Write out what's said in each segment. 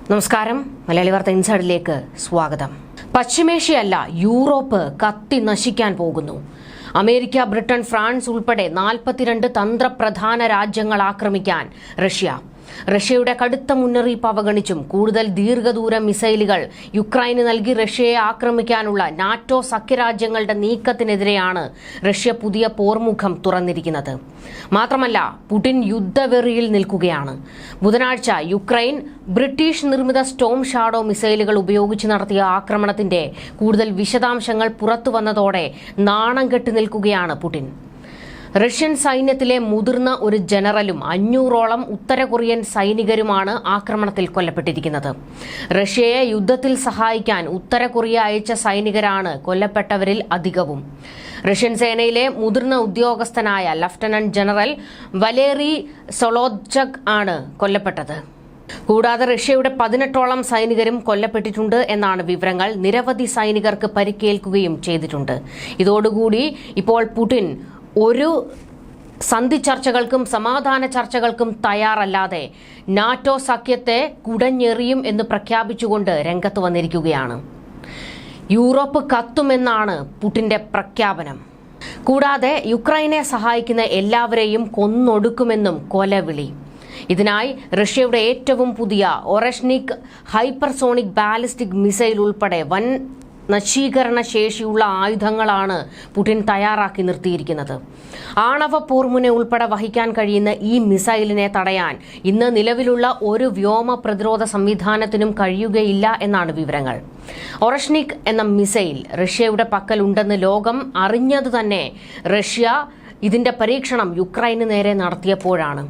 നമസ്കാരം. മലയാളി വാർത്ത ഇൻസൈഡിലേക്ക് സ്വാഗതം. പശ്ചിമേഷ്യയല്ല, യൂറോപ്പ് കത്തി നശിക്കാൻ പോകുന്നു. അമേരിക്ക, ബ്രിട്ടൻ, ഫ്രാൻസ് ഉൾപ്പെടെ 42 തന്ത്രപ്രധാന രാജ്യങ്ങൾ ആക്രമിക്കാൻ റഷ്യയുടെ കടുത്ത മുന്നറിയിപ്പ് അവഗണിച്ചും കൂടുതൽ ദീർഘദൂര മിസൈലുകൾ യുക്രൈന് നൽകി റഷ്യയെ ആക്രമിക്കാനുള്ള നാറ്റോ സഖ്യരാജ്യങ്ങളുടെ നീക്കത്തിനെതിരെയാണ് റഷ്യ പുതിയ പോർമുഖം തുറന്നിരിക്കുന്നത്. മാത്രമല്ല, പുടിൻ യുദ്ധവെറിയിൽ നിൽക്കുകയാണ്. ബുധനാഴ്ച യുക്രൈൻ ബ്രിട്ടീഷ് നിർമ്മിത സ്റ്റോം ഷാഡോ മിസൈലുകൾ ഉപയോഗിച്ച് നടത്തിയ ആക്രമണത്തിന്റെ കൂടുതൽ വിശദാംശങ്ങൾ പുറത്തുവന്നതോടെ നാണം കെട്ടി നിൽക്കുകയാണ് പുടിൻ. റഷ്യൻ സൈന്യത്തിലെ മുതിർന്ന ഒരു ജനറലും 500ഓളം ഉത്തര കൊറിയൻ സൈനികരുമാണ് ആക്രമണത്തിൽ കൊല്ലപ്പെട്ടിരിക്കുന്നത്. റഷ്യയെ യുദ്ധത്തിൽ സഹായിക്കാൻ ഉത്തര കൊറിയ അയച്ച സൈനികരാണ് കൊല്ലപ്പെട്ടവരിൽ അധികവും. റഷ്യൻ സേനയിലെ മുതിർന്ന ഉദ്യോഗസ്ഥനായ ലഫ്റ്റനന്റ് ജനറൽ വലേറി സൊളോദ്ചക് ആണ് കൊല്ലപ്പെട്ടത്. കൂടാതെ റഷ്യയുടെ 18ഓളം സൈനികരും കൊല്ലപ്പെട്ടിട്ടുണ്ട് എന്നാണ് വിവരങ്ങൾ. നിരവധി സൈനികർക്ക് പരിക്കേൽക്കുകയും ചെയ്തിട്ടുണ്ട്. ഇതോടുകൂടി ഇപ്പോൾ പുടിൻ ഒരു സന്ധി ചർച്ചകൾക്കും സമാധാന ചർച്ചകൾക്കും തയ്യാറല്ലാതെ നാറ്റോ സഖ്യത്തെ കുടഞ്ഞെറിയും എന്ന് പ്രഖ്യാപിച്ചുകൊണ്ട് രംഗത്ത് വന്നിരിക്കുകയാണ്. യൂറോപ്പ് കത്തുമെന്നാണ് പുടിന്റെ പ്രഖ്യാപനം. കൂടാതെ യുക്രൈനെ സഹായിക്കുന്ന എല്ലാവരെയും കൊന്നൊടുക്കുമെന്നും കൊലവിളി. ഇതിനായി റഷ്യയുടെ ഏറ്റവും പുതിയ ഒറഷ്നിക് ഹൈപ്പർസോണിക് ബാലിസ്റ്റിക് മിസൈൽ ഉൾപ്പെടെ വൻ നശീകരണ ശേഷിയുള്ള ആയുധങ്ങളാണ് പുടിൻ തയ്യാറാക്കി നിർത്തിയിരിക്കുന്നത്. ആണവ പോർമുന ഉൾപ്പെടെ വഹിക്കാൻ കഴിയുന്ന ഈ മിസൈലിനെ തടയാൻ ഇന്ന് നിലവിലുള്ള ഒരു വ്യോമ പ്രതിരോധ സംവിധാനത്തിനും കഴിയുകയില്ല എന്നാണ് വിവരങ്ങൾ. ഒറഷ്നിക് എന്ന മിസൈൽ റഷ്യയുടെ പക്കലുണ്ടെന്ന് ലോകം അറിഞ്ഞത് തന്നെ റഷ്യ ഇതിന്റെ പരീക്ഷണം യുക്രൈന് നേരെ നടത്തിയപ്പോഴാണ്.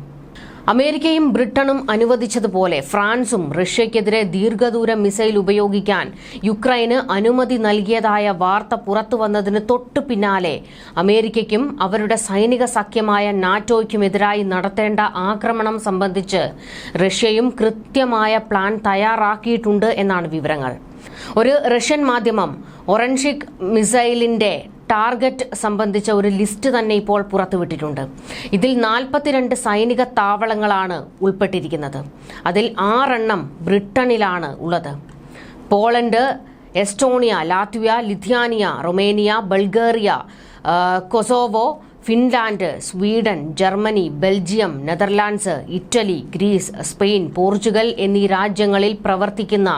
അമേരിക്കയും ബ്രിട്ടനും അനുവദിച്ചതുപോലെ ഫ്രാൻസും റഷ്യയ്ക്കെതിരെ ദീർഘദൂര മിസൈൽ ഉപയോഗിക്കാൻ യുക്രൈന് അനുമതി നൽകിയതായ വാർത്ത പുറത്തുവന്നതിന് തൊട്ടു പിന്നാലെ അമേരിക്കയ്ക്കും അവരുടെ സൈനിക സഖ്യമായ നാറ്റോയ്ക്കുമെതിരായി നടത്തേണ്ട ആക്രമണം സംബന്ധിച്ച് റഷ്യയും കൃത്യമായ പ്ലാൻ തയ്യാറാക്കിയിട്ടുണ്ട് എന്നാണ് വിവരങ്ങൾ. ഒരു റഷ്യൻ മാധ്യമം ഒറൻഷിക് മിസൈലിന്റെ ടാർഗറ്റ് സംബന്ധിച്ച ഒരു ലിസ്റ്റ് തന്നെ ഇപ്പോൾ പുറത്തുവിട്ടിട്ടുണ്ട്. ഇതിൽ 42 സൈനിക താവളങ്ങളാണ് ഉൾപ്പെട്ടിരിക്കുന്നത്. അതിൽ 6 ബ്രിട്ടനിലാണ് ഉള്ളത്. Poland, Estonia, Latvia, Lithuania, Romania, Bulgaria, Kosovo, Finland, Sweden, Germany, Belgium, Netherlands, Italy, Greece, Spain, Portugal എന്നീ രാജ്യങ്ങളിൽ പ്രവർത്തിക്കുന്ന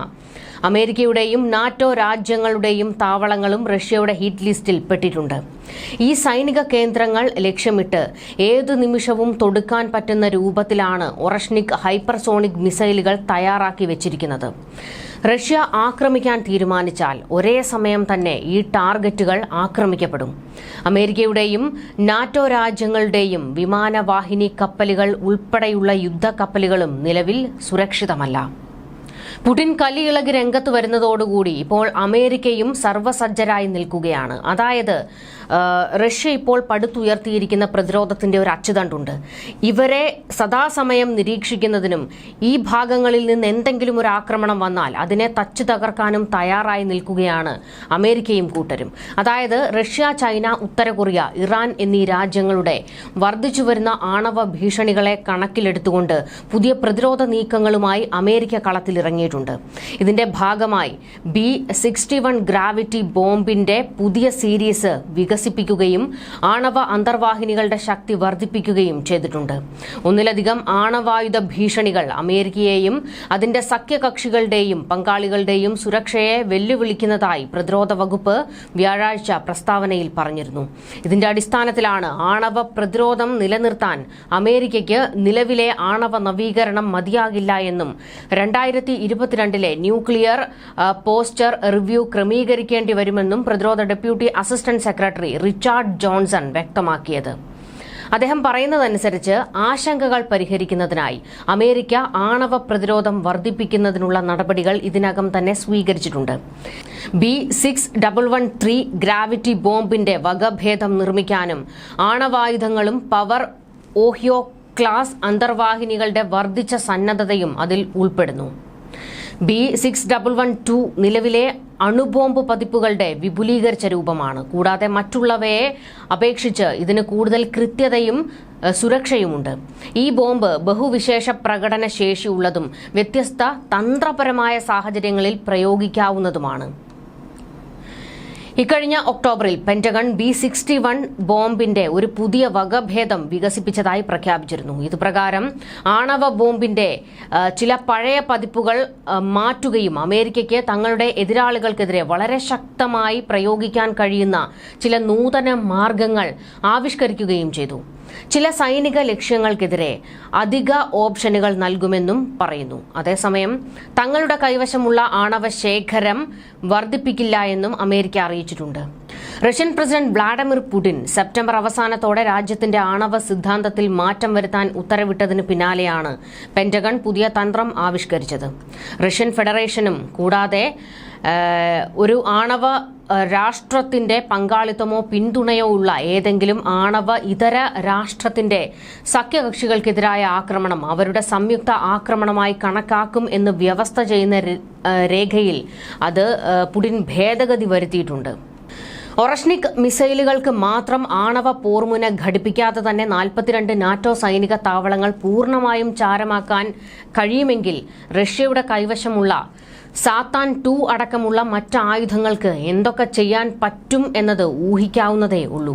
അമേരിക്കയുടെയും നാറ്റോ രാജ്യങ്ങളുടെയും താവളങ്ങളും റഷ്യയുടെ ഹിറ്റ് ലിസ്റ്റിൽ പെട്ടിട്ടുണ്ട്. ഈ സൈനിക കേന്ദ്രങ്ങൾ ലക്ഷ്യമിട്ട് ഏതു നിമിഷവും തൊടുക്കാൻ പറ്റുന്ന രൂപത്തിലാണ് ഒറഷ്നിക് ഹൈപ്പർസോണിക് മിസൈലുകൾ തയ്യാറാക്കി വെച്ചിരിക്കുന്നത്. റഷ്യ ആക്രമിക്കാൻ തീരുമാനിച്ചാൽ ഒരേ സമയം തന്നെ ഈ ടാർഗറ്റുകൾ ആക്രമിക്കപ്പെടും. അമേരിക്കയുടെയും നാറ്റോ രാജ്യങ്ങളുടെയും വിമാനവാഹിനി കപ്പലുകൾ ഉൾപ്പെടെയുള്ള യുദ്ധക്കപ്പലുകളും നിലവിൽ സുരക്ഷിതമല്ല. പുടിൻ കലിയിളകി രംഗത്ത് വരുന്നതോടുകൂടി ഇപ്പോൾ അമേരിക്കയും സർവ്വസജ്ജരായി നിൽക്കുകയാണ്. അതായത് റഷ്യ ഇപ്പോൾ പടുത്തുയർത്തിയിരിക്കുന്ന പ്രതിരോധത്തിന്റെ ഒരു അച്ചുതണ്ടുണ്ട്. ഇവരെ സദാസമയം നിരീക്ഷിക്കുന്നതിനും ഈ ഭാഗങ്ങളിൽ നിന്ന് എന്തെങ്കിലും ഒരു ആക്രമണം വന്നാൽ അതിനെ തച്ചു തകർക്കാനും തയ്യാറായി നിൽക്കുകയാണ് അമേരിക്കയും കൂട്ടരും. അതായത് റഷ്യ, ചൈന, ഉത്തര കൊറിയ, ഇറാൻ എന്നീ രാജ്യങ്ങളുടെ വർദ്ധിച്ചുവരുന്ന ആണവ ഭീഷണികളെ കണക്കിലെടുത്തുകൊണ്ട് പുതിയ പ്രതിരോധ നീക്കങ്ങളുമായി അമേരിക്ക കളത്തിലിറങ്ങിയിട്ടുണ്ട്. ഇതിന്റെ ഭാഗമായി B-61 ഗ്രാവിറ്റി ബോംബിന്റെ പുതിയ സീരീസ് വികസിപ്പിക്കുകയും ആണവ അന്തർവാഹിനികളുടെ ശക്തി വർദ്ധിപ്പിക്കുകയും ചെയ്തിട്ടുണ്ട്. ഒന്നിലധികം ആണവായുധ ഭീഷണികൾ അമേരിക്കയെയും അതിന്റെ സഖ്യകക്ഷികളുടെയും പങ്കാളികളുടെയും സുരക്ഷയെ വെല്ലുവിളിക്കുന്നതായി പ്രതിരോധ വകുപ്പ് വ്യാഴാഴ്ച പ്രസ്താവനയിൽ പറഞ്ഞിരുന്നു. ഇതിന്റെ അടിസ്ഥാനത്തിലാണ് ആണവ പ്രതിരോധം നിലനിർത്താൻ അമേരിക്കയ്ക്ക് നിലവിലെ ആണവ നവീകരണം മതിയാകില്ല എന്നും 2022 ന്യൂക്ലിയർ പോസ്റ്റർ റിവ്യൂ ക്രമീകരിക്കേണ്ടി വരുമെന്നും പ്രതിരോധ deputy assistant secretary Richard Johnson വ്യക്തമാക്കിയത്. അദ്ദേഹം പറയുന്നതനുസരിച്ച് ആശങ്കകൾ പരിഹരിക്കുന്നതിനായി അമേരിക്ക ആണവ പ്രതിരോധം വർദ്ധിപ്പിക്കുന്നതിനുള്ള നടപടികൾ ഇതിനകം തന്നെ സ്വീകരിച്ചിട്ടുണ്ട്. B-6113 ഗ്രാവിറ്റി ബോംബിന്റെ വകഭേദം നിർമ്മിക്കാനും ആണവായുധങ്ങളും പവർ ഓഹിയോ ക്ലാസ് അന്തർവാഹിനികളുടെ വർദ്ധിച്ച സന്നദ്ധതയും അതിൽ ഉൾപ്പെടുന്നു. B6112 നിലവിലെ അണുബോംബ് പതിപ്പുകളുടെ വിപുലീകരിച്ച രൂപമാണ്. കൂടാതെ മറ്റുള്ളവയെ അപേക്ഷിച്ച് ഇതിന് കൂടുതൽ കൃത്യതയും സുരക്ഷയുമുണ്ട്. ഈ ബോംബ് ബഹുവിശേഷ പ്രകടന ശേഷിയുള്ളതും വ്യത്യസ്ത തന്ത്രപരമായ സാഹചര്യങ്ങളിൽ പ്രയോഗിക്കാവുന്നതുമാണ്. ഇക്കഴിഞ്ഞ ഒക്ടോബറിൽ പെന്റഗൺ B61 ബോംബിന്റെ ഒരു പുതിയ വകഭേദം വികസിപ്പിച്ചതായി പ്രഖ്യാപിച്ചിരുന്നു. ഇതുപ്രകാരം ആണവ ബോംബിന്റെ ചില പഴയ പതിപ്പുകൾ മാറ്റുകയും അമേരിക്കയ്ക്ക് തങ്ങളുടെ എതിരാളികൾക്കെതിരെ വളരെ ശക്തമായി പ്രയോഗിക്കാൻ കഴിയുന്ന ചില നൂതന മാർഗങ്ങൾ ആവിഷ്കരിക്കുകയും ചെയ്തു. ചില സൈനിക ലക്ഷ്യങ്ങൾക്കെതിരെ അധിക ഓപ്ഷനുകൾ നൽകുമെന്നും പറയുന്നു. അതേസമയം തങ്ങളുടെ കൈവശമുള്ള ആണവ ശേഖരം വർദ്ധിപ്പിക്കില്ല എന്നും അമേരിക്ക അറിയിച്ചിട്ടുണ്ട്. Russian president Vladimir Putin September അവസാനത്തോടെ രാജ്യത്തിന്റെ ആണവ സിദ്ധാന്തത്തിൽ മാറ്റം വരുത്താൻ ഉത്തരവിട്ടതിന് പിന്നാലെയാണ് പെന്റഗൺ പുതിയ തന്ത്രം ആവിഷ്കരിച്ചത്. റഷ്യൻ ഫെഡറേഷനും കൂടാതെ ഒരു ആണവ രാഷ്ട്രത്തിന്റെ പങ്കാളിത്തമോ പിന്തുണയോ ഉള്ള ഏതെങ്കിലും ആണവ ഇതര രാഷ്ട്രത്തിന്റെ സഖ്യകക്ഷികൾക്കെതിരായ ആക്രമണം അവരുടെ സംയുക്ത ആക്രമണമായി കണക്കാക്കും എന്ന് വ്യവസ്ഥ ചെയ്യുന്ന രേഖയിൽ അത് പുടിൻ ഭേദഗതി വരുത്തിയിട്ടുണ്ട്. ഒറഷ്നിക് മിസൈലുകൾക്ക് മാത്രം ആണവ പോർമുന ഘടിപ്പിക്കാതെ തന്നെ 42 നാറ്റോ സൈനിക താവളങ്ങൾ പൂർണ്ണമായും ചാരമാക്കാൻ കഴിയുമെങ്കിൽ റഷ്യയുടെ കൈവശമുള്ള സാത്താൻ 2 അടക്കമുള്ള മറ്റ് ആയുധങ്ങൾക്ക് എന്തൊക്കെ ചെയ്യാൻ പറ്റും എന്നത് ഊഹിക്കാവുന്നതേ ഉള്ളൂ.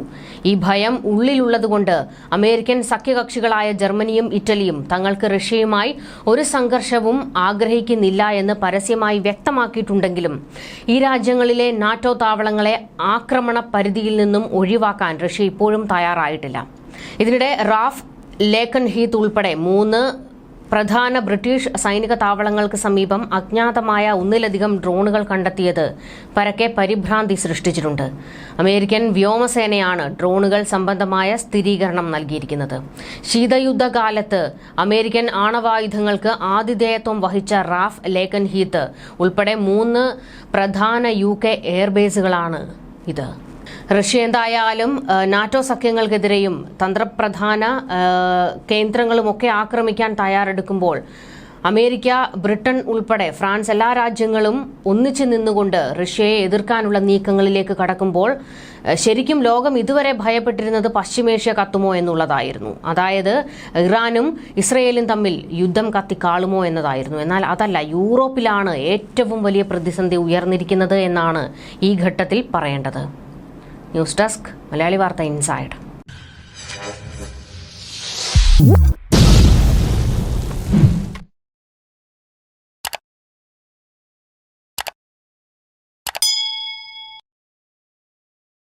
ഈ ഭയം ഉള്ളിലുള്ളതുകൊണ്ട് അമേരിക്കൻ സഖ്യകക്ഷികളായ ജർമ്മനിയും ഇറ്റലിയും തങ്ങൾക്ക് റഷ്യയുമായി ഒരു സംഘർഷവും ആഗ്രഹിക്കുന്നില്ല എന്ന് പരസ്യമായി വ്യക്തമാക്കിയിട്ടുണ്ടെങ്കിലും ഈ രാജ്യങ്ങളിലെ നാറ്റോ താവളങ്ങളെ ആക്രമണ പരിധിയിൽ നിന്നും ഒഴിവാക്കാൻ റഷ്യ ഇപ്പോഴും തയ്യാറായിട്ടില്ല. ഇതിനിടെ റാഫ് ലേക്കൻഹീത്ത് ഉൾപ്പെടെ 3 പ്രധാന ബ്രിട്ടീഷ് സൈനിക താവളങ്ങൾക്ക് സമീപം അജ്ഞാതമായ ഒന്നിലധികം ഡ്രോണുകൾ കണ്ടെത്തിയത് പരക്കെ പരിഭ്രാന്തി സൃഷ്ടിച്ചിട്ടുണ്ട്. അമേരിക്കൻ വ്യോമസേനയാണ് ഡ്രോണുകൾ സംബന്ധമായ സ്ഥിരീകരണം നൽകിയിരിക്കുന്നത്. ശീതയുദ്ധകാലത്ത് അമേരിക്കൻ ആണവായുധങ്ങൾക്ക് ആതിഥേയത്വം വഹിച്ച റാഫ് ലേക്കൻഹീത്ത് ഉൾപ്പെടെ 3 പ്രധാന UK എയർബേസുകളാണ് ഇത്. റഷ്യ എന്തായാലും നാറ്റോ സഖ്യങ്ങൾക്കെതിരെയും തന്ത്രപ്രധാന കേന്ദ്രങ്ങളുമൊക്കെ ആക്രമിക്കാൻ തയ്യാറെടുക്കുമ്പോൾ അമേരിക്ക, ബ്രിട്ടൻ ഉൾപ്പെടെ ഫ്രാൻസ് എല്ലാ രാജ്യങ്ങളും ഒന്നിച്ചു നിന്നുകൊണ്ട് റഷ്യയെ എതിർക്കാനുള്ള നീക്കങ്ങളിലേക്ക് കടക്കുമ്പോൾ ശരിക്കും ലോകം ഇതുവരെ ഭയപ്പെട്ടിരുന്നത് പശ്ചിമേഷ്യ കത്തുമോ എന്നുള്ളതായിരുന്നു. അതായത് ഇറാനും ഇസ്രയേലും തമ്മിൽ യുദ്ധം കത്തിക്കാളുമോ എന്നതായിരുന്നു. എന്നാൽ അതല്ല, യൂറോപ്പിലാണ് ഏറ്റവും വലിയ പ്രതിസന്ധി ഉയർന്നിരിക്കുന്നത് എന്നാണ് ഈ ഘട്ടത്തിൽ പറയേണ്ടത്. ന്യൂസ് ഡെസ്ക് മലയാളി വാർത്ത ഇൻസൈഡ്.